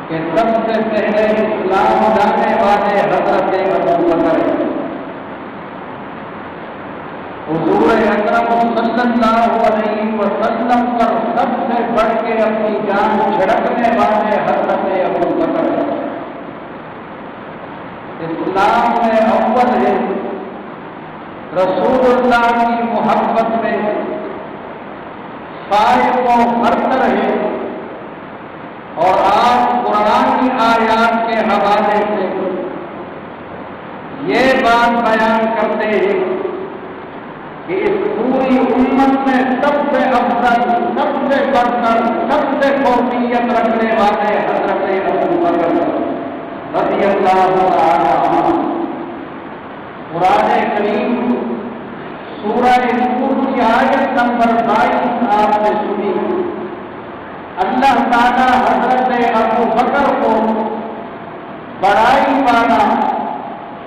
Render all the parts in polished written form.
کہ سب سے پہلے اسلام لانے والے حضرت ابو بکر ہیں۔ حضور اکرم صلی اللہ علیہ وسلم پر سب سے بڑھ کے اپنی جان چھڑکنے والے حضرت ابو بکر ہیں۔ اسلام میں اول ہے، رسول اللہ کی محبت میں فائق و برتر ہے، اور آپ قرآن کی آیات کے حوالے سے یہ بات بیان کرتے ہیں کہ اس پوری امت میں سب سے افضل، سب سے برتر، سب سے فوقیت رکھنے والے حضرت ابو بکر رضی اللہ تعالی عنہ۔ قرآن کریم سورہ نور کی آیت نمبر 22 آپ نے سنی۔ اللہ تعالیٰ حضرت ابو بکر کو بڑائی والا،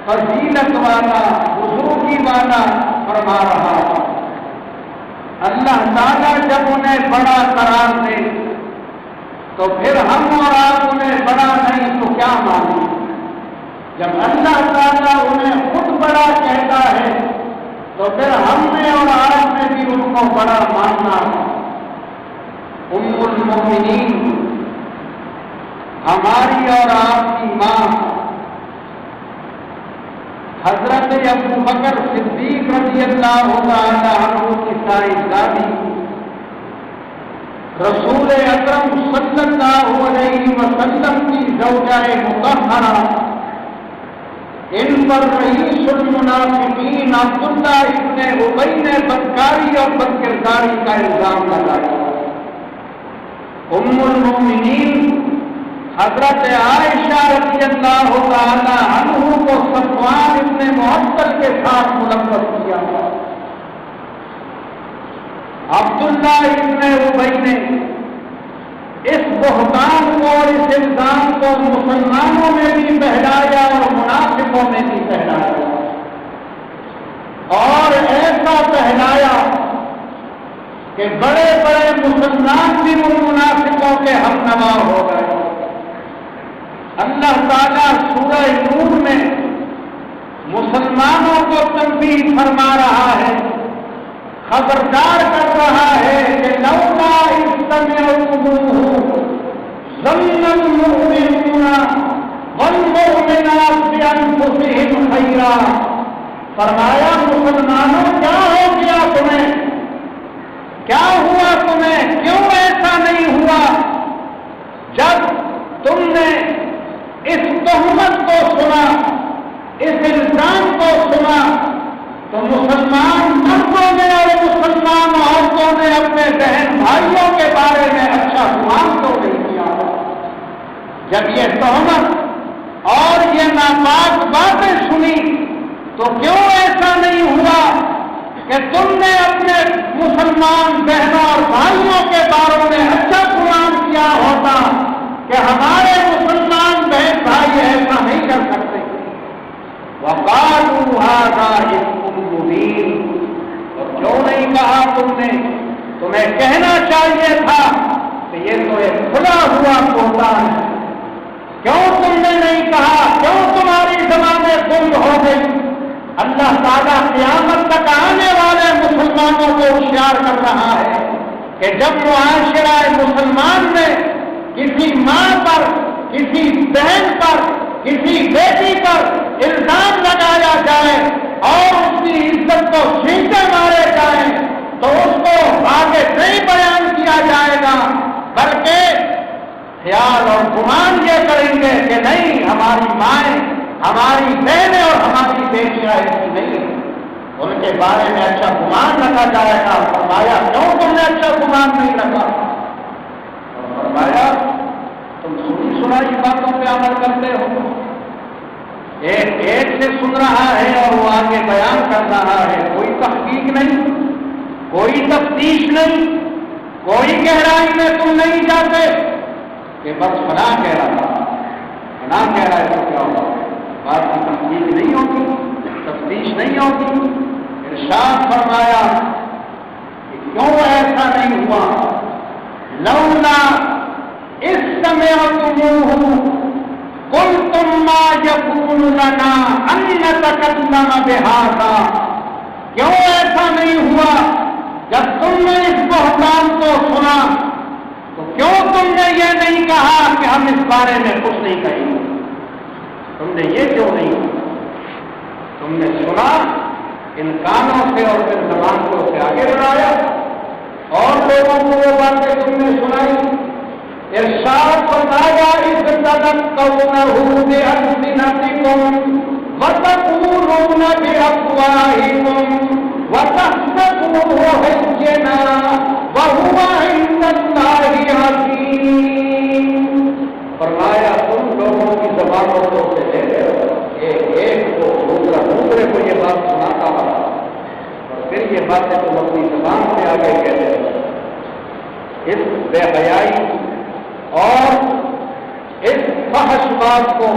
فضیلت والا، بزرگی والا فرما رہا ہے۔ اللہ تعالیٰ جب انہیں بڑا قرار دے تو پھر ہم اور آپ انہیں بڑا نہیں تو کیا مانیں؟ جب اللہ تعالیٰ انہیں خود بڑا کہتا ہے تو پھر ہم نے اور آپ نے بھی ان کو بڑا ماننا ہے۔ ام المؤمنین ہماری اور آپ کی ماں حضرت ابو بکر صدیق رضی اللہ تعالی عنہ کی صاحبزادی رسول اکرم صلی اللہ علیہ وسلم کی زوجہ مطہرہ، ان پر رئیس المنافقین عبداللہ ابن ابی نے بدکاری اور بدکرداری کا الزام لگایا۔ ام المؤمنین حضرت عائشہ رضی اللہ تعالی عنہ کو صفوان ابن معطل کے ساتھ ملوث کیا تھا۔ عبداللہ ابن ابی نے اس بہتان کو اور اس الزام کو مسلمانوں میں بھی پھیلایا اور منافقوں میں بھی پھیلایا، اور ایسا پھیلایا کہ بڑے بڑے مسلمان بھی ان منافقوں کے ہم نوا ہو گئے۔ اللہ تعالیٰ سورہ نور میں مسلمانوں کو تنبیہ فرما رہا ہے، خبردار کر رہا ہے کہ لولا اذ سمعتموہ ظن المؤمنون والمؤمنات بانفسہم خیرا۔ فرمایا مسلمانوں کیا ہو گیا تمہیں، کیا ہوا تمہیں، کیوں ایسا نہیں ہوا جب تم نے اس تہمت کو سنا، اس الزام کو سنا، تو مسلمان مردوں نے اور مسلمان عورتوں نے اپنے بہن بھائیوں کے بارے میں اچھا گمان تو نہیں کیا۔ جب یہ تہمت اور یہ ناپاک باتیں سنی تو کیوں ایسا نہیں ہوا کہ تم نے اپنے مسلمان بہنوں اور بھائیوں کے بارے میں اچھا گمان کیا ہوتا کہ ہمارے مسلمان بہن بھائی ایسا نہیں کر سکتے۔ وَقَالُوا هَذَا إِفْكٌ مُبِينٌ، اور کیوں نہیں کہا تم نے، تمہیں کہنا چاہیے تھا کہ یہ تو ایک کھلا ہوا بہتان ہے۔ کیوں تم نے نہیں کہا، کیوں تمہاری زبانیں بند ہو گئی؟ اللہ تعالیٰ قیامت تک آنے والے مسلمانوں کو ہوشیار کر رہا ہے کہ جب معاشرہ مسلمان میں کسی ماں پر، کسی بہن پر، کسی بیٹی پر الزام لگایا جائے اور اس کی عزت کو چھینٹے مارے جائیں تو اس کو آگے نہیں بیان کیا جائے گا، بلکہ خیال اور گمان یہ کریں گے کہ نہیں ہماری مائیں، ہماری بہنیں اور ہماری بیٹیاں ایسی نہیں ہیں، ان کے بارے میں اچھا گمان رکھا جائے گا۔ فرمایا کیوں تم نے اچھا گمان نہیں رکھا؟ اور فرمایا تم سنی سنائی باتوں پہ عمل کرتے ہو، ایک سے سن رہا ہے اور وہ آگے بیان کر رہا ہے، کوئی تحقیق نہیں، کوئی تفتیش نہیں، کوئی گہرائی میں تم نہیں جاتے کہ بس فلاں کہہ رہا فلاں کہہ رہا ہے تو کیا ہوگا، بات کی تحقیق نہیں ہوگی، تفتیش نہیں ہوگی۔ ارشاد فرمایا کہ کیوں ایسا نہیں ہوا، لولا اس سمعتموه قلتم ما يكون لنا ان نتكلم بهذا، کیوں ایسا نہیں ہوا جب تم نے اس بہتان کو سنا تو کیوں تم نے یہ نہیں کہا کہ ہم اس بارے میں کچھ نہیں کہیں گے؟ تم نے یہ کیوں نہیں کہا؟ تم نے سنا ان کانوں سے اور پھر زبان کو سے آگے بڑھایا اور لوگوں کو وہ باتیں تم نے سنائی۔ ارشاد فرمایا اذ بِأَلْسِنَتِكُمْ وَتَقُولُونَ بِأَفْوَاهِكُمْ وَتَحْسَبُوهُ هَيِّنًا وَهُوَ عِندَ اللَّهِ عَظِيمٌ۔ فرمایا تم لوگوں کی زبانوں کو سے لے لے، ایک کو دوسرے کو یہ بات سناتا ہوا اور پھر یہ باتیں تم اپنی زبان سے آگے کہہ رہے ہو۔ اس بے حیائی اور اس فحش بات کو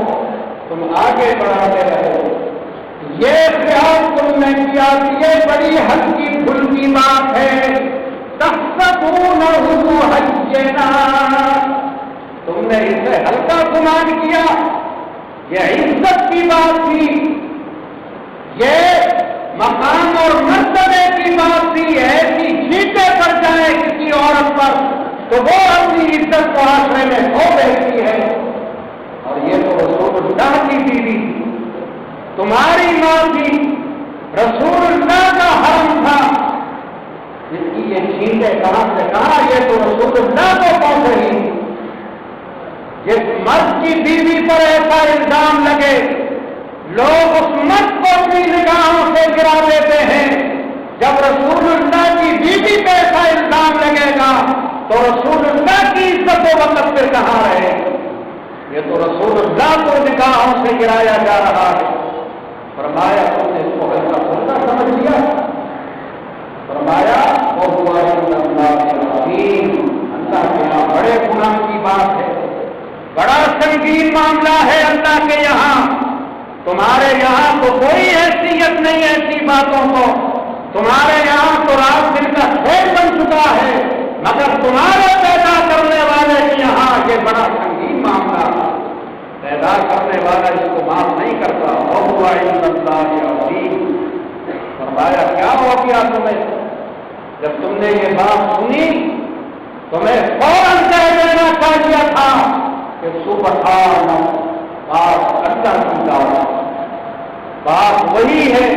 تم آگے بڑھاتے رہے، یہ خیال تم نے کیا کہ یہ بڑی ہلکی پھلکی بات ہے، تحسبونہ ہینا، تم نے اسے ہلکا گمان کیا، یہ عزت کی بات تھی، یہ مقام اور مرتبے کی بات تھی، ایسی چھینٹے پڑ جائے کسی عورت پر تو وہ اپنی عزت کو آخرے میں کھو بیٹھتی ہے، اور یہ تو رسول اللہ کی بیوی تھی، تمہاری ماں تھی، رسول اللہ کا حرم تھا، جس کی یہ چھینٹے کہاں سے کہاں یہ تو رسول اللہ کو پہنچ رہی۔ جس مرد کی بیوی پر ایسا الزام لگے لوگ اس مرد کو اپنی نگاہوں سے گرا دیتے ہیں، جب رسول اللہ کی بیوی پہ ایسا الزام لگے گا تو رسول اللہ کی عزت و وقت پھر کہاں رہے؟ یہ تو رسول اللہ کو نگاہوں سے گرایا جا رہا ہے۔ فرمایا تم نے اس کو ہلکا پھلکا سمجھ لیا؟ فرمایا وہ ہوا اللہ کے یہاں بڑے گناہ کی بات ہے، بڑا سنگین معاملہ ہے اللہ کے یہاں، تمہارے یہاں تو کوئی حیثیت نہیں ایسی باتوں کو، تمہارے یہاں تو رات دن کا کھیل بن چکا ہے، مگر تمہارے پیدا کرنے والے کے یہاں یہ بڑا سنگین معاملہ، پیدا کرنے والا اس کو معاف نہیں کرتا۔ وَهُوَ عِندَ اللَّهِ عَظِيمٌ۔ فرمایا کیا ہو گیا تمہیں جب تم نے یہ بات سنی؟ تمہیں فوراً کہہ دینا چاہیے تھا کہ سبحان بات اللہ کی دعوت، بات وہی ہے،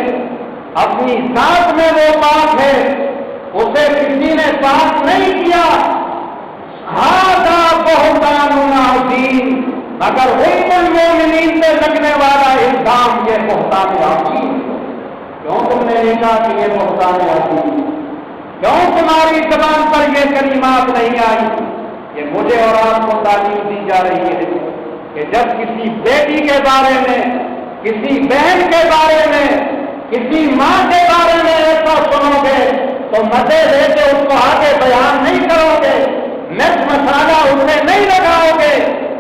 اپنی ذات میں وہ بات ہے، اسے کسی نے بات نہیں کیا۔ ھذا بہتان عظیم، مگر ام المومنین پہ لگنے والا الزام یہ بہتان عظیم۔ کیوں تم نے نہیں کہا کہ یہ بہتان عظیم؟ کیوں تمہاری زبان پر یہ کلمات نہیں آئی؟ یہ مجھے اور آپ کو تعلیم دی جا رہی ہے کہ جب کسی بیٹی کے بارے میں، کسی بہن کے بارے میں، کسی ماں کے بارے میں ایسا سنو گے تو مزے لے کے اس کو آگے بیان نہیں کرو گے، مرچ مسالہ اسے نہیں لگاؤ گے،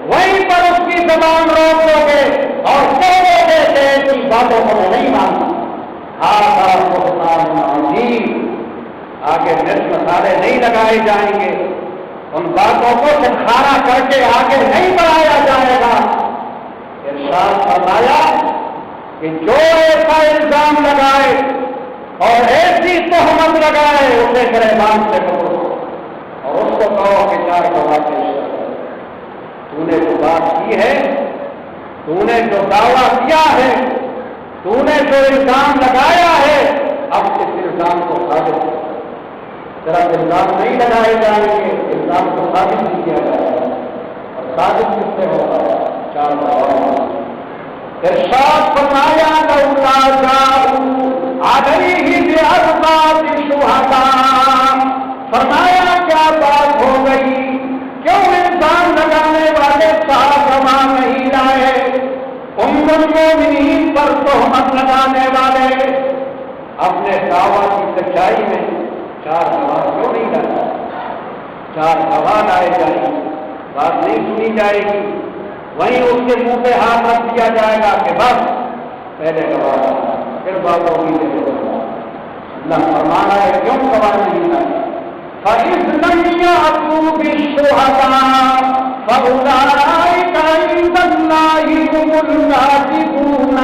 وہیں پر اس کی زبان روک لو گے اور کہو گے کہ ایسی باتوں کو میں نہیں مانتا۔ آگے مرچ مسالے نہیں لگائے جائیں گے، ان باتوں کو سکھارا کر کے آگے نہیں بڑھایا جائے گا۔ ارشاد فرمایا کہ جو ایسا الزام لگائے اور ایسی تہمت لگائے اسے گریبان سے پکڑو اور اس کو کہو کہ 4 گواہ پیش کر، تو نے جو بات کی ہے، تو نے جو دعویٰ کیا ہے، تو نے جو الزام لگایا ہے، اب اس الزام کو ثابت کرو۔ صرف الزام نہیں لگائے جائیں گے، الزام کو ثابت بھی کیا جائے گا، اور ثابت کس سے ہوگا؟ 4 گواہ۔ ارشاد فرمایا لولا جاءوا علیہ بأربعۃ شہداء، فرمایا کیا بات ہو گئی، کیوں الزام لگانے والے 4 گواہ نہیں لائے؟ ام المومنین پر تہمت لگانے والے اپنے دعویٰ کی سچائی میں 4 گواہ کیوں نہیں لائے؟ 4 گواہ لائے جائیں، بات نہیں سنی جائے گی، وہیں اس کے منہ پہ ہاتھ رکھ دیا جائے گا کہ بس پہلے گواہ پھر بات ہوگی۔ اللہ فرمانا ہے کیوں گواہ نہیں لائے؟ فَإِذْ لَمْ يَأْتُوا بِالشُّهَدَاءِ فَأُولَٰئِکَ كاذبون،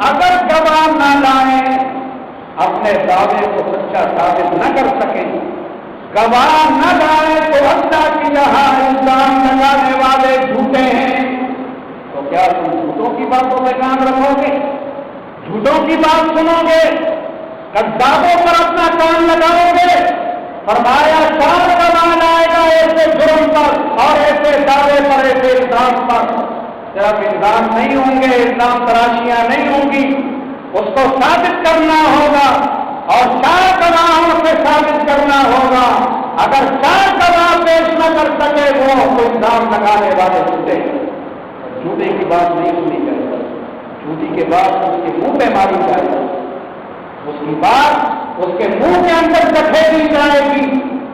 اگر گواہ نہ لائیں، اپنے دعوے کو سچا ثابت نہ کر سکیں، گواہ نہ لائیں تو اللہ کی یہاں الزام لگانے والے جھوٹے ہیں، تو کیا تم جھوٹوں کی باتوں پہ کام رکھو گے؟ جھوٹوں کی بات سنو گے؟ کذابوں پر اپنا کام لگاؤ گے؟ فرمایا 4 گواہ آئے گا ایسے جرم پر اور ایسے دعوے پر، ایسے الزام پر، صرف الزام نہیں ہوں گے، الزام تراشیاں نہیں ہوں گی، اس کو ثابت کرنا ہوگا اور 4 گواہوں سے ثابت کرنا ہوگا۔ اگر 4 گواہ پیش نہ کر سکے وہ الزام لگانے والے جھوٹے، جھوٹے کی بات نہیں سنی جائے گی، جھوٹی کے بعد اس کے منہ پہ ماری جائے گی، اس کی بات اس کے منہ کے اندر دکھیلی جائے گی،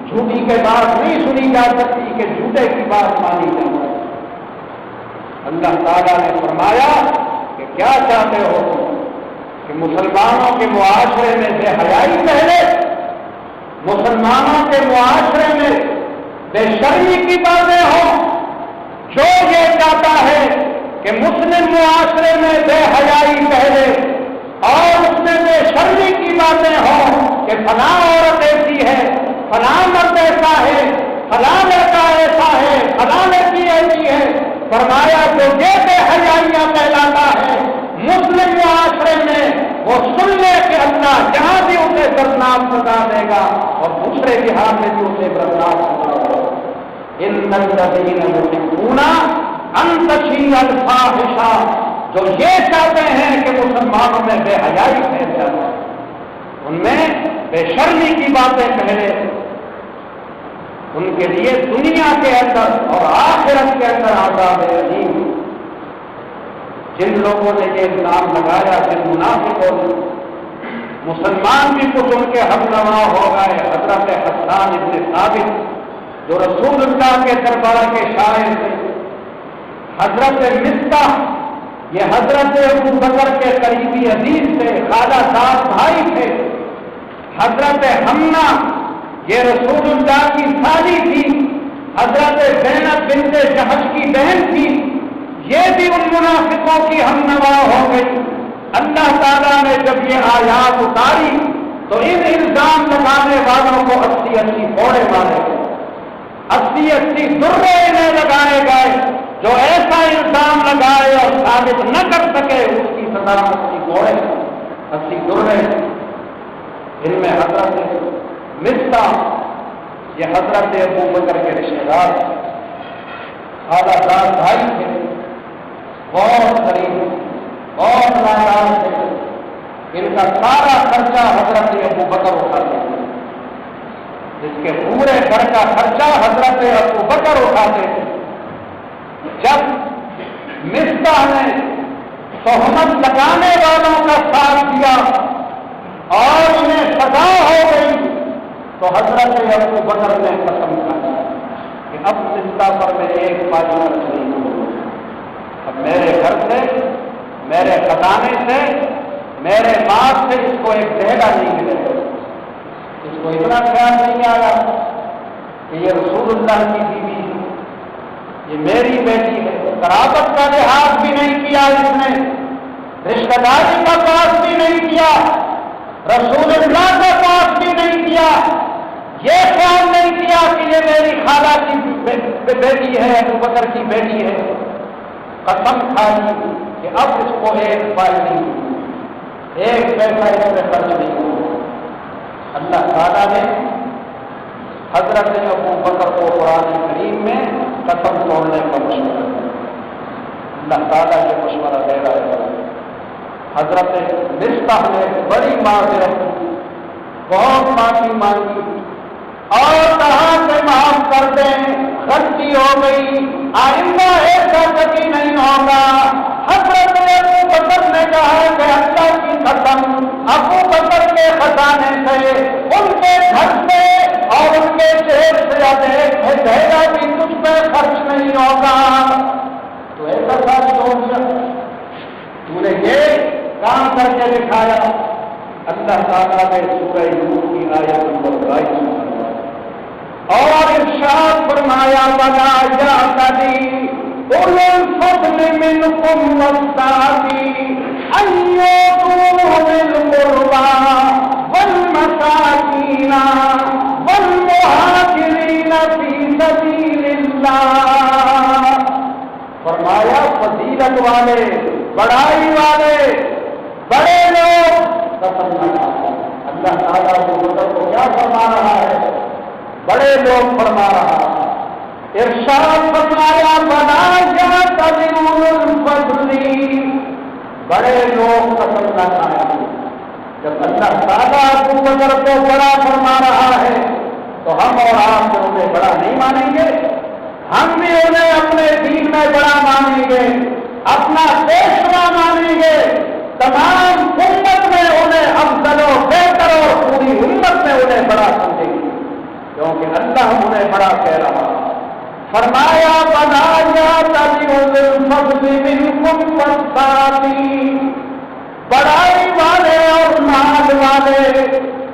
جھوٹی کے بات نہیں سنی جا سکتی کہ جھوٹے کی بات مانی جائے گی۔ اللہ تعالیٰ نے فرمایا کہ کیا چاہتے ہو کہ مسلمانوں کے معاشرے میں بے حیائی پہلے، مسلمانوں کے معاشرے میں بے شرمی کی باتیں ہوں؟ جو یہ چاہتا ہے کہ مسلم معاشرے میں بے حیائی پہلے اور اس میں بے شرمی کی باتیں ہوں کہ فلاں عورت ایسی ہے، فلاں مرد ایسا ہے، فلاں لڑکا ایسا ہے، فلاں لڑکی ایسی ہے، فرمایا جو یہ بے حیائیاں پھیلاتا ہے مسلم معاشرے میں، وہ سن لے کہ اللہ جہاں بھی اسے دردناک سزا دے گا اور دوسرے جہاد میں بھی اسے دردناک سزا دے گا۔ ان الذین یحبون ان تشیع الفاحشہ، جو یہ چاہتے ہیں کہ مسلمانوں میں بے حیائی پھیل جائے، ان میں بے شرمی کی باتیں پہلے، ان کے لیے دنیا کے اندر اور آخرت کے اندر عذاب علیم۔ جن لوگوں نے یہ الزام لگایا، جن منافقوں نے، مسلمان بھی کچھ ان کے ہم نوا ہو گئے۔ حضرت حسان ابن ثابت جو رسول اللہ کے دربار کے شاعر تھے، حضرت مصطح یہ حضرت ابو بکر کے قریبی عزیز تھے، خالہ زاد بھائی تھے، حضرت حمنا یہ رسول اللہ کی سالی تھی، حضرت زینب بنت جحش کی بہن تھی، یہ بھی ان منافقوں کی ہم نوا ہو گئی۔ اللہ تعالیٰ نے جب یہ آیات اتاری تو ان الزام لگانے والوں کو 80 کوڑے مارے گئے، 80 درے انہیں لگائے گئے۔ جو ایسا الزام لگائے اور ثابت نہ کر سکے اس کی سزا 80 کوڑے، 80 درے۔ ان میں حضرت مصطح یہ حضرت ابو بکر کے رشتے دار، خالہ زاد بھائی تھے، بہت قریب، بہت نادان تھے، ان کا سارا خرچہ حضرت ابو بکر اٹھاتے تھے، جس کے پورے گھر کا خرچہ حضرت ابو بکر اٹھاتے تھے۔ جب مصطح نے تہمت لگانے والوں کا ساتھ دیا اور انہیں سزا ہو گئی تو حضرت ابو بکر نے قسم کھائی کہ اب مصطح پر میں ایک باجو نہیں ہوں، اب میرے گھر سے، میرے خزانے سے، میرے باپ سے اس کو ایک دہڑا نہیں ملے گا۔ اس کو اتنا خیال نہیں آیا کہ یہ رسول اللہ کی بیوی ہے، یہ میری بیٹی ہے، قرابت کا لحاظ بھی نہیں کیا، اس نے رشتہ داری کا پاس بھی نہیں کیا، رسول اللہ کا پاس بھی نہیں کیا، یہ خیال نہیں کیا کہ یہ میری خالہ کی بیٹی ہے، ابو بکر کی بیٹی ہے۔ قسم کھائی کہ اب اس کو ایک پائی نہیں، ایک پیسہ اس پہ خرچ نہیں ہوا۔ اللہ تعالیٰ نے حضرت ابو بکر کو قرآن کریم میں قسم توڑنے کا مشورہ دیا۔ اللہ تعالیٰ یہ مشورہ دے رہا ہے۔ حضرت مصطح نے بڑی معذرت کی، بہت معافی مانگی اور کہا کہ معاف کر دیں، غلطی ہو گئی، آئندہ ایسا کبھی نہیں ہوگا۔ حضرت ابو بکر نے کہا کہ اللہ کی قسم، ابو بکر کے خزانے سے، ان کے گھر سے اور ان کے شہر سے زیادہ بھی کچھ پہ خرچ نہیں ہوگا۔ تو ایسا ثابت ہو گیا، تو نے یہ کام کر کے دکھایا۔ اللہ تعالیٰ نے سورہ نور کی آیت نمبر 22 اور ارشاد فرمایا وَلَا يَأْتَلِ أُولُو الْفَضْلِ منكم والسعي أن يؤتوا ذي القربى والمساكين والمهاجرين في سبيل الله. فرمایا فضیلت والے، بڑائی والے، بڑے لوگ قسم نہ کھائیں. اللہ تعالیٰ کو کیا فرما رہا ہے؟ بڑے لوگ فرما رہا ہے. ارشاد فرمایا ولا يأتل الفضل، بڑے لوگ قسم نہ کھائیں. جب اللہ تعالیٰ ابو بکر کو بڑا فرما رہا ہے تو ہم اور آپ جو انہیں بڑا نہیں مانیں گے؟ ہم بھی انہیں اپنے دین میں بڑا مانیں گے، اپنا پیشوا مانیں گے، تمام امت میں انہیں افضل و بہتر اور پوری امت میں انہیں بڑا سمجھیں گے، کیونکہ اللہ انہیں بڑا کہہ رہا. فرمایا ولا يأتل أولو الفضل منكم والسعي، بڑائی والے اور مال والے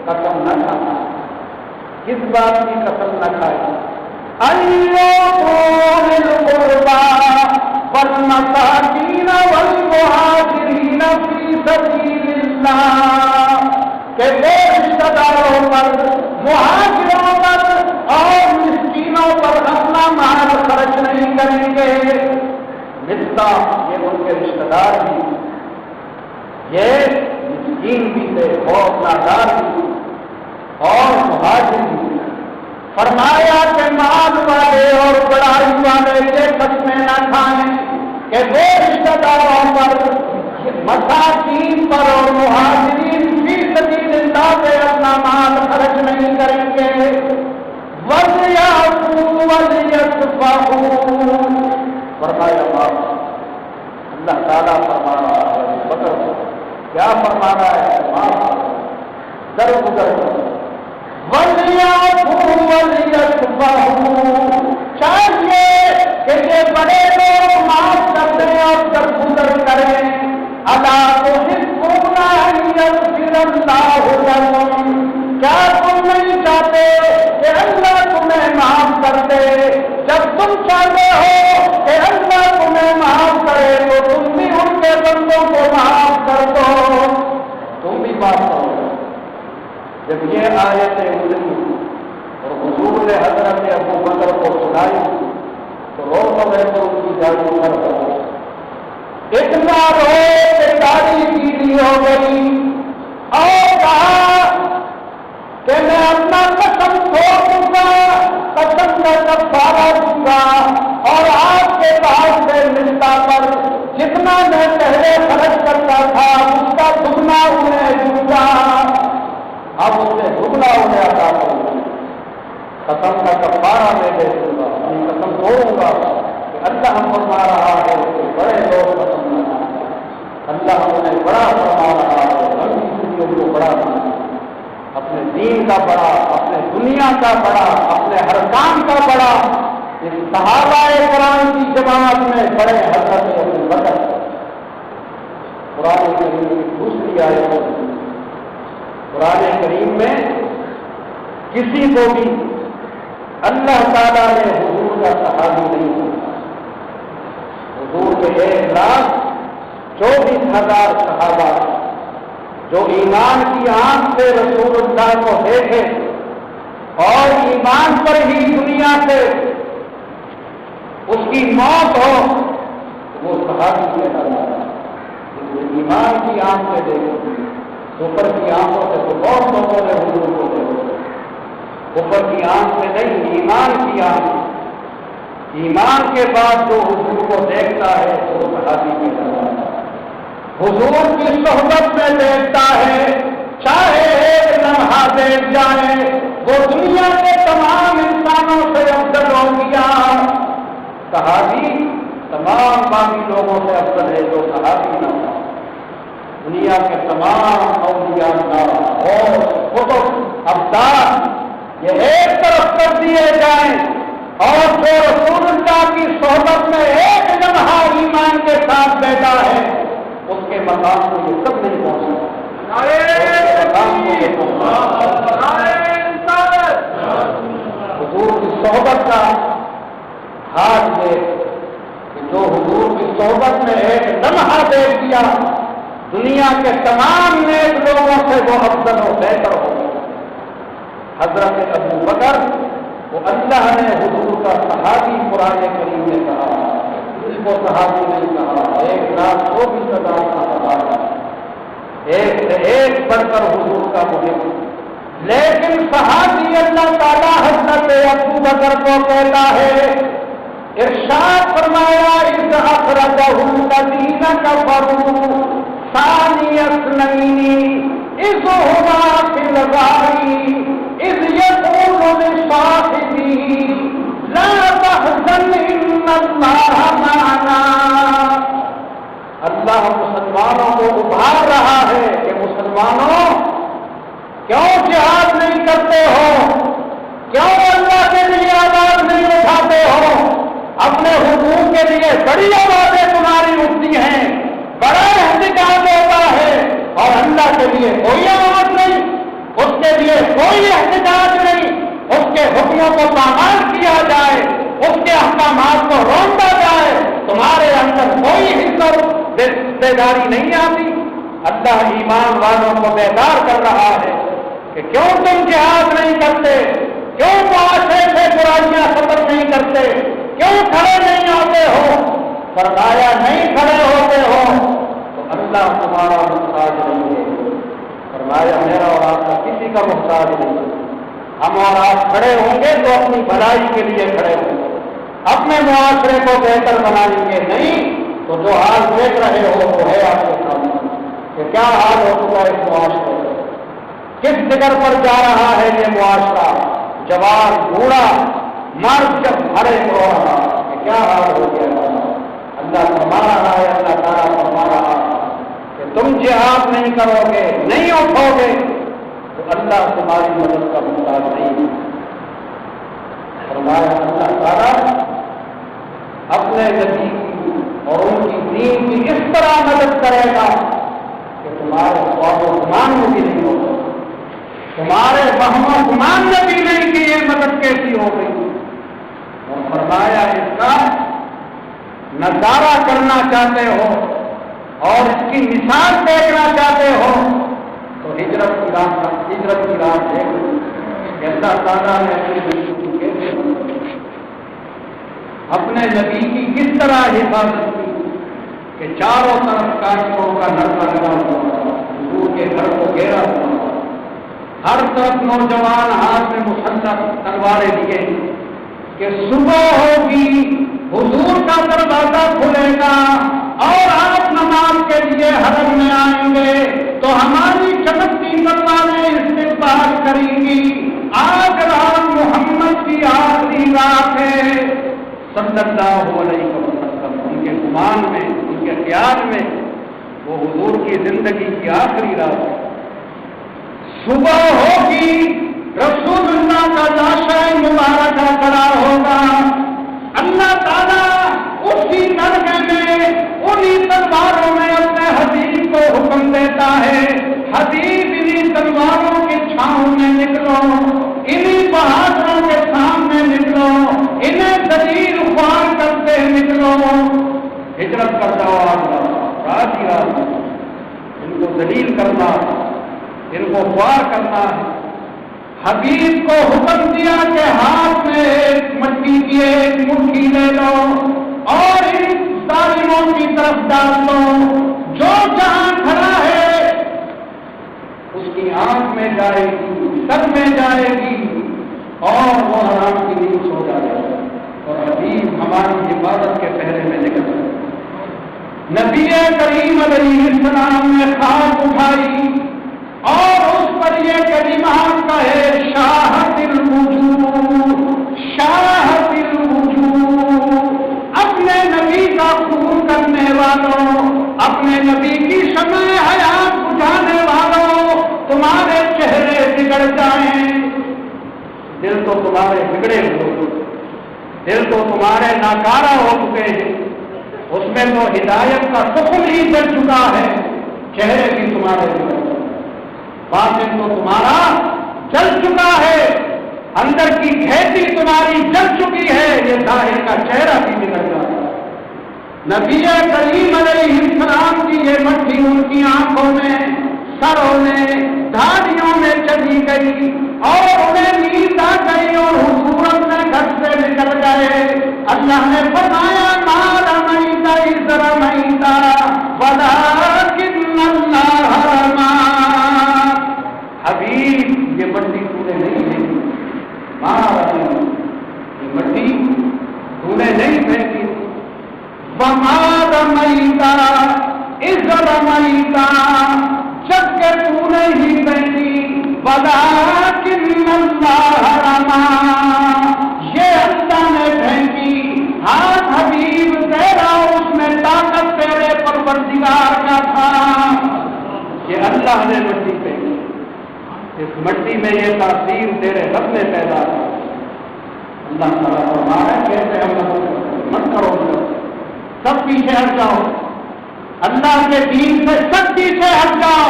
قسم نہ کھانا. کس بات کی قسم نہ کھائے؟ أَيُّؤْتُوا ذِي الْقُرْبَى وَالْمَسَاكِينَ وَالْمُهَاجِرِينَ فِي سَبِيلِ اللَّهِ، کہ وہ رشتہ داروں پر، مہاجروں پر اور مسکینوں پر اپنا مال خرچ نہیں کریں گے. رشتہ یہ ان کے رشتہ دار بھی، یہ مسکین بھی تھے، بہت نادار بھی اور مہاجر بھی. فرمایا کہ مال والے اور بڑائی والے یہ قسمیں نہ کھائیں کہ وہ رشتہ داروں پر، مساکین پر اور مہاجرین فی سبیل اللہ پہ اپنا مال خرچ نہیں کریں گے. وَلْيَعْفُوا وَلْيَصْفَحُوا، فرمایا اللہ تعالیٰ فرما رہا ہے بکر کو کیا فرما رہا ہے؟ معاف در گزر. وَلْيَعْفُوا وَلْيَصْفَحُوا، چاہیے کہ یہ بڑے لوگ معاف کر دیں اور درگزر کریں. أَلَا تُحِبُّونَ أَن يَغْفِرَ اللَّهُ لَكُمْ، کیا تم نہیں چاہتے کہ اللہ تمہیں معاف کر دے؟ جب تم چاہتے ہو کہ اللہ تمہیں معاف کرے تو تم بھی ان کے بندوں کو معاف کر دو، تم بھی معاف کرو. جب یہ آیتیں اتری اور حضور نے حضرت ابو بکر کو سنائی تو رو پڑے تو ان کی داڑھی کر دو. اتنا رو کہ داڑھی گیلی ہو گئی اور کہا کہ میں اپنا قسم چھوڑ دوں گا، قسم کا کفارہ دوں گا اور آپ کے پاس سے ملتا پر جتنا میں پہلے خرچ کرتا تھا اس کا دگنا انہیں دوں گا. اب اس سے دگنا انہیں عطا کروں گا. قسم کا کفارہ میں دے دوں گا، اپنی قسم توڑوں گا کہ اللہ ہم فرما رہا ہے کہ بڑے لوگ قسم نہ کھائیں. اللہ انہیں بڑا فرما رہا ہے، ہم بھی کو بڑا بنا، اپنے دین کا بڑا، اپنے دنیا کا بڑا، اپنے ہر کام کا بڑا. اس صحابہ کرام کی جماعت میں بڑے حضرت ابو بکر. قرآن کریم کی دوسری آیت، قرآن کریم میں کسی کو بھی اللہ تعالیٰ نے حضور کا صحابی نہیں ہوتا. حضور کے 1,24,000 صحابہ جو ایمان کی آنکھ سے رسول اللہ کو دیکھے اور ایمان پر ہی دنیا سے اس کی موت ہو وہ صحابی کہلاتا ہے. ایمان کی آنکھ سے دیکھے، اوپر کی آنکھوں سے تو بہت لوگوں نے حضور کو دیکھا، اوپر کی آنکھ سے نہیں، ایمان کی آنکھ. ایمان کے بعد جو حضور کو دیکھتا ہے وہ صحابی کہلاتا ہے. حضور کی صحبت میں دیکھتا ہے، چاہے ایک لمحہ دیکھ جائے وہ دنیا کے تمام انسانوں سے افضل ہو گیا. صحابی تمام باقی لوگوں سے افضل ہے جو صحابی نہ ہو. دنیا کے تمام اولیاء اور کتب ابدال یہ ایک طرف کر دیے جائیں اور جو رسول اللہ کی صحبت میں ایک لمحہ ایمان کے ساتھ بیٹھا ہے اس کے مقام کو یہ سب نہیں پہنچ حضور کی صحبت کا ہاتھ دے کہ جو حضور کی صحبت میں دیا دنیا کے تمام نیک لوگوں سے وہ افضل و بہتر ہو. حضرت ابو بکر وہ اللہ نے حضور کا صحابی قرآن کریم نے کہا، اس کو صحابی نہیں کہا. 1,24,000 صحابہ، ایک سے ایک بڑھ کر حضور کا محب. لیکن صحابی اللہ تعالیٰ حضرت ابو بکر کو کہتا ہے، ارشاد فرمایا اذ اخرجہ الذین کفروا ثانی اثنین اذ ہما فی الغار اذ یقول لصاحبہ لا تحزن ان اللہ معنا. اللہ مسلمانوں کو ابھار رہا ہے کہ مسلمانوں کیوں جہاد نہیں کرتے ہو، کیوں اللہ کے لیے آواز نہیں اٹھاتے ہو. اپنے حقوق کے لیے بڑی آوازیں تمہاری اٹھتی ہیں، بڑا احتجاج ہوتا ہے، اور اللہ کے لیے کوئی آواز نہیں، اس کے لیے کوئی احتجاج نہیں. اس کے حکموں کو پامال کیا جائے، اس کے احکامات کو روندا جائے، تمہارے اندر کوئی حصہ بیداری نہیں آتی. اللہ ایمان والوں کو بیدار کر رہا ہے کہ کیوں تم جہاد نہیں کرتے، کیوں معاشرے سے برائیاں ختم نہیں کرتے، کیوں کھڑے نہیں ہوتے ہو. فرمایا نہیں کھڑے ہوتے ہو تو اللہ تمہارا محتاج نہیں ہے. فرمایا میرا اور آپ کا کسی کا محتاج نہیں. ہم اور آپ کھڑے ہوں گے تو اپنی بھلائی کے لیے کھڑے ہوں گے، اپنے معاشرے کو بہتر بنائیں گے. نہیں تو جو حال دیکھ رہے ہو وہ ہے آپ کے سامنے کہ کیا حال ہو چکا ہے اس معاشرے میں، کس جگر پر جا رہا ہے یہ معاشرہ. جوان بوڑھا مرد جب بھرے ہو رہا کہ کیا حال ہو گیا. اللہ فرما رہا ہے، اللہ تعالیٰ فرما رہا کہ تم جہاد نہیں کرو گے، نہیں اٹھو گے تو اللہ تمہاری مدد کا محتاج نہیں. فرمایا اللہ تعالیٰ اپنے نبی کی اور ان کی دین کی اس طرح مدد کرے گا کہ تمہارے خواب و گمان میں بھی نہیں ہوگا، تمہارے وہم و گمان میں بھی نہیں کہ یہ مدد کیسی ہو گئی. اور فرمایا اس کا نظارہ کرنا چاہتے ہو اور اس کی مثال دیکھنا چاہتے ہو تو ہجرت کی راہ دیکھ لو. اللہ تعالیٰ نے اپنے نبی کی کس طرح حفاظت کی کہ چاروں طرف کافروں کا نرما لگا ہوا، حضور کے گھر کو گھیرا ہوا، ہر طرف نوجوان ہاتھ میں مسلح تلواریں لیے کہ صبح ہوگی حضور کا دروازہ کھلے گا اور آپ نماز کے لیے حرم میں آئیں گے تو ہماری چمکتی تلواریں استقبال کریں گی. آج رات محمد کی آخری رات ہے صلی اللہ علیہ وسلم. ان کے گمان میں، ان کے خیال میں وہ حضور کی زندگی کی آخری رات ہے. صبح ہوگی رسول اللہ کا لاشا مبارکہ کھڑا ہوگا. اللہ تعالیٰ اسی درگاہ میں انہی تلواروں میں اپنے حبیب کو حکم دیتا ہے، حبیب انہی تلواروں کی چھاؤں میں نکلو، انہی بہادروں کے سامنے نکلو، انہیں دلیل خوار کرتے نکلو. ہجرت کا جواب رات ہی رات ان کو دلیل کرنا، ان کو خوار کرنا ہے. حبیب کو حکم دیا کہ ہاتھ میں ایک مٹی کی ایک مٹھی لے لو اور ان ظالموں کی طرف ڈال دو. جو جہاں کھڑا ہے اس کی آنکھ میں جائے گی، سر میں جائے گی اور وہ آرام کی نیند سو جائے گا اور حبیب ہماری حفاظت کے پہرے میں نکل جائے. نبی کریم علیہ السلام نے خاک اٹھائی اور اس پر یہ کلمات کہے، شاہد الوجوہ، شاہد الوجوہ. اپنے نبی کا خون کرنے والوں، اپنے نبی کی شمع حیات بجھانے والوں، تمہارے چہرے بگڑ جائیں. دل تو تمہارے بگڑے ہوئے، دل تو تمہارے ناکارہ ہو چکے ہیں، اس میں تو ہدایت کا سکون ہی جل چکا ہے. چہرے بھی تمہارے بگڑ، باطن تو تمہارا جل چکا ہے، اندر کی کھیتی تمہاری جل چکی ہے، یہ ظاہر کا چہرہ بھی بگڑ جاتا ہے. نبی کریم علیہ السلام کی یہ مٹی ان کی آنکھوں میں، سروں میں، دھاڑیوں میں چلی گئی اور انہیں نیند آ گئی اور حضور اپنے گھر سے نکل گئے۔ اللہ نے فرمایا ما رمیت اذ رمیت ولکن اللہ رمی۔ حبیب یہ مٹی تو نے نہیں پھینکی، ما رمیت یہ مٹی تو نے نہیں پھینکی، وما رمیت اذ رمیت جب کہ تو نے ہی پھینکی، ولکن اللہ رمی یہ اللہ نے پھینکی۔ ہاتھ حبیب تیرا اس میں طاقت تیرے پروردگار کا تھا، یہ اللہ نے مٹی پھینکی، اس مٹی میں یہ تاثیر تیرے رب نے پیدا کی۔ اللہ تعالیٰ فرمایا کیسے ہم مت کرو، سب پیچھے ہٹ جاؤ، اللہ کے دین سے سب پیچھے ہٹ جاؤ،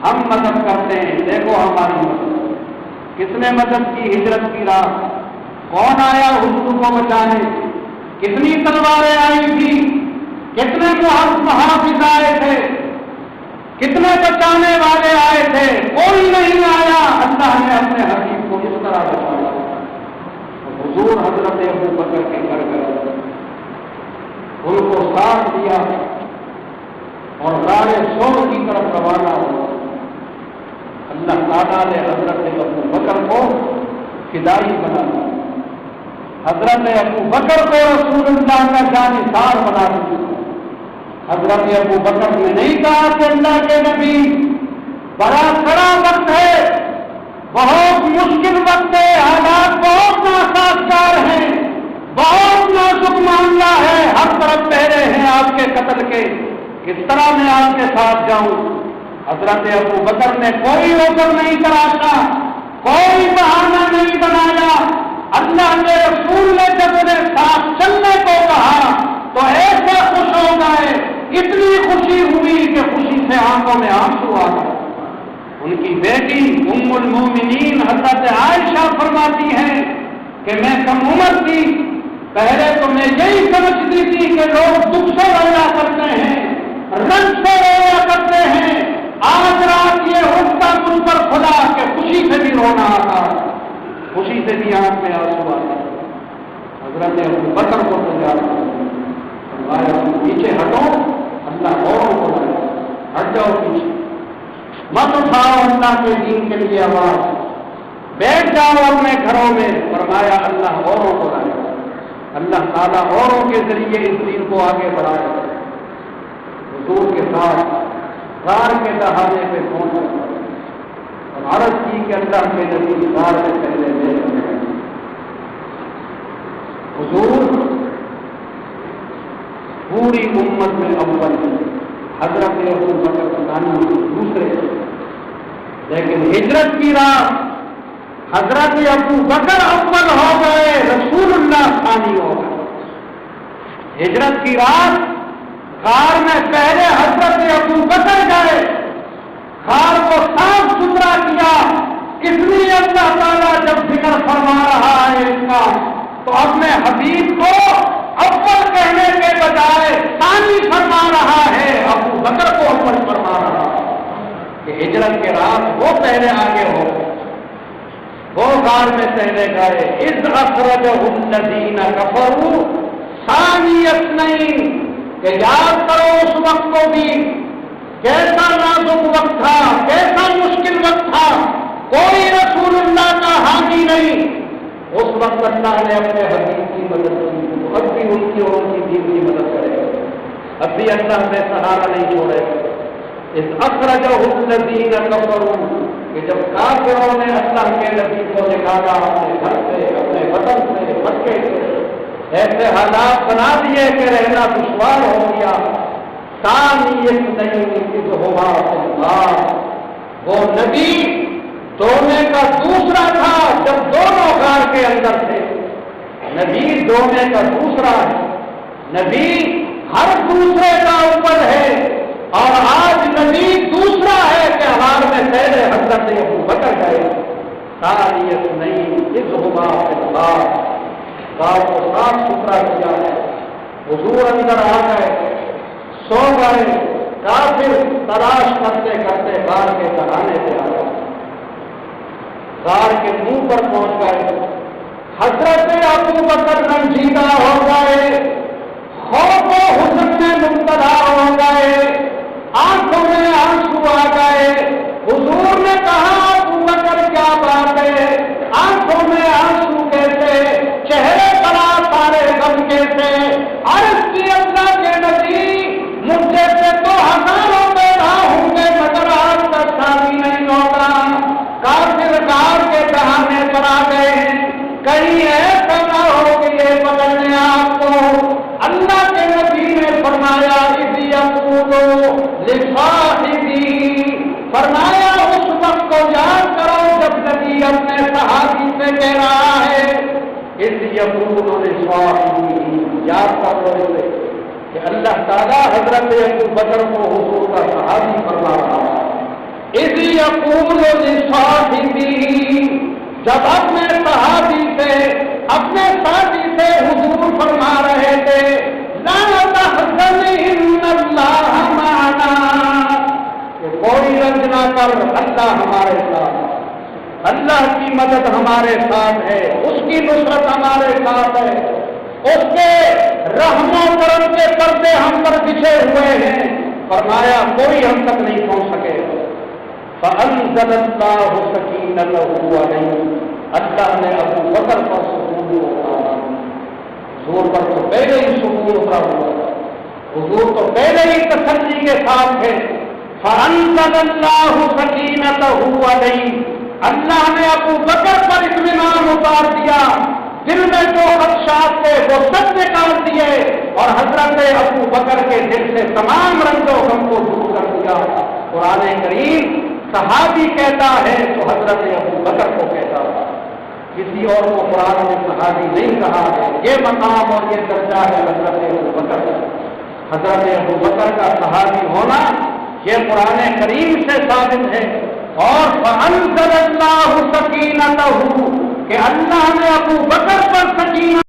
ہم مدد کرتے ہیں۔ دیکھو ہماری مدد کس نے مدد کی؟ ہجرت کی راہ کون آیا حضور کو بچانے؟ کتنی تلواریں آئی تھی، کتنے محافظ آئے تھے، کتنے بچانے والے آئے تھے، کوئی نہیں آیا۔ اللہ نے اپنے حبیب کو اس طرح بچایا۔ حضور حضرت ابو بکر کے گھر گئے، ان کو ساتھ دیا اور غار سور کی طرف روانہ ہوا۔ اللہ تعالیٰ نے حضرت ابو بکر کو فدائی بنا دیا، حضرت ابو بکر کو رسول اللہ کا جانثار بنا دیا۔ حضرت ابو بکر نے نہیں کہا کہ اللہ کے نبی بڑا کڑا وقت ہے، بہت مشکل وقت ہے، حالات بہت ناسازگار ہیں، بہت نازک معاملہ ہے، ہر طرف پہرے ہیں آپ کے قتل کے، کس طرح میں آپ کے ساتھ جاؤں؟ حضرت ابو بکر نے کوئی عذر نہیں تراشا، کوئی بہانہ نہیں بنایا۔ اللہ کے رسول نے جب انہیں ساتھ چلنے کو کہا تو ایسے خوش ہو گئے، اتنی خوشی ہوئی کہ خوشی سے آنکھوں میں آنسو آ گئے۔ ان کی بیٹی ام المومنین حضرت عائشہ فرماتی ہیں کہ میں کم عمر تھی، پہلے تو میں یہی سمجھتی تھی کہ لوگ دکھ سے رویا کرتے ہیں، رنج سے رویا کرتے ہیں، آج رات یہ اٹھتا مجھ پر خدا کہ خوشی سے بھی رونا آتا، خوشی سے بھی آنکھ میں آنسو آتا۔ حضرت ابو بکر کو فرمایا پیچھے ہٹو، اللہ اوروں کو لائے، ہٹ جاؤ پیچھے، مت اٹھاؤ اللہ کے دین کے لیے آواز، بیٹھ جاؤ اپنے گھروں میں۔ فرمایا اللہ اوروں کو لائے، اللہ تعالیٰ اوروں کے ذریعے اس دین کو آگے بڑھائے۔ حضور کے ساتھ غار کے دہانے پہ پہنچا اور عرض کی کہ اللہ کے نبی غار سے پہلے لے حضور پوری امت میں اول، حضرت ابو بکر ثانی دوسرے، لیکن ہجرت کی رات حضرت ابو بکر اول ہو گئے، رسول اللہ ثانی ہو گئے۔ ہجرت کی رات غار میں پہلے حضرت ابو بکر گئے، غار کو صاف ستھرا کیا، اس لیے اللہ تعالیٰ جب ذکر فرما رہا ہے اس کا تو اپنے حبیب کو اول کہنے کے بجائے ثانی فرما رہا ہے، ابو بکر کو اول فرما رہا ہے کہ ہجرت کے رات وہ پہلے آگے ہو، وہ غار میں پہلے گئے۔ اذ اخرجہ الذین کفروا ثانی اثنین، کہ یاد کرو اس وقت کو بھی، کیسا نازک وقت تھا، کیسا مشکل وقت تھا، کوئی رسول اللہ کا حامی نہیں، اس وقت اللہ نے اپنے حبیب کی مدد کی، اب بھی ان کی اور ان کی دین کی مدد کرے، اب بھی اللہ میں سہارا نہیں چھوڑے۔ اس اخرجہ الذین کفروا، کہ جب کافروں نے اللہ کے نبی کو نکالا اپنے گھر سے، اپنے وطن سے، مکے سے، ایسے حالات بنا دیے کہ رہنا دشوار ہو گیا۔ ثانی اثنین اذ ہما فی الغار، وہ نبی دونے کا دوسرا تھا جب دونوں غار کے اندر تھے۔ نبی دونے کا دوسرا ہے، نبی ہر دوسرے کا اوپر ہے، اور آج نبی دوسرا ہے کہ غار میں پہلے حضرت ابو بکر گئے۔ ثانی اثنین اذ ہما فی الغار، غار کو صاف ستھرا کیا ہے، حضور اندر آ گئے، سو گئے، کافر تلاش کرتے کرتے غار کے ترانے پہ آ گئے، غار کے منہ پر پہنچ گئے، حضرت ابو بکر رنجیدہ ہو گئے، خوف و حزن میں مبتلا ہو گئے، آنکھوں میں آنسو آ گئے۔ حضور نے کہا ابو بکر کیا بات ہے، آنکھوں میں آنسو کیسے، چہرے پر سارے غم کیسے؟ عرض کی اللہ کے نبی، مجھ جیسے تو ہزاروں پیدا ہوں گے مگر آج تک شادی نہیں ہوگا، کافر غار کے بہانے پر آ گئے ہیں، کہیں ایسا نہ ہو کہ یہ پکڑنے آپ کو۔ اللہ کے نبی نے فرمایا اذ یقول لصاحبہ، فرمایا اس وقت کو یاد کرو جب نبی اپنے صحابی سے کہہ رہا ہے اذ یقول لصاحبہ، یاد کرو اسے کہ اللہ تعالیٰ حضرت ابو بکر کو حضور کا صحابی فرما رہا ہے۔ اذ یقول لصاحبہ، جب اپنے صحابی سے، اپنے ساتھی سے حضور فرما رہے تھے لا تحزن ان اللہ معنا، کہ کوئی رنج نہ کر، اللہ ہمارے ساتھ، اللہ کی مدد ہمارے ساتھ ہے، اس کی نصرت ہمارے ساتھ ہے، اس کے رحم و کرم کے پردے ہم پر بچھے ہوئے ہیں، فرمایا کوئی ہم تک نہیں پہنچ سکے۔ فأنزل اللہ سکینتہ علیہ، اللہ نے ابو بکر پر سکون اتارا۔ حضور پر تو پہلے ہی سکون اترا ہوا تھا، حضور تو پہلے ہی تسلی کے ساتھ تھے۔ فأنزل اللہ سکینتہ علیہ، اللہ نے ابو بکر پر اطمینان اتار دیا، دل میں جو خدشات تھے وہ سب نکال دیے، اور حضرت ابو بکر کے دل سے تمام رنج و غم کو دور کر دیا۔ قرآن کریم صحابی کہتا ہے تو حضرت ابو بکر کو کہتا ہے، کسی اور کو قرآن میں صحابی نہیں کہا ہے۔ یہ مقام اور یہ درجہ ہے حضرت ابو بکر کا۔ حضرت ابو بکر کا صحابی ہونا یہ قرآن کریم سے ثابت ہے۔ اور فأنزل اللہ سکینتہ، کہ اللہ نے ابو بکر پر سکینہ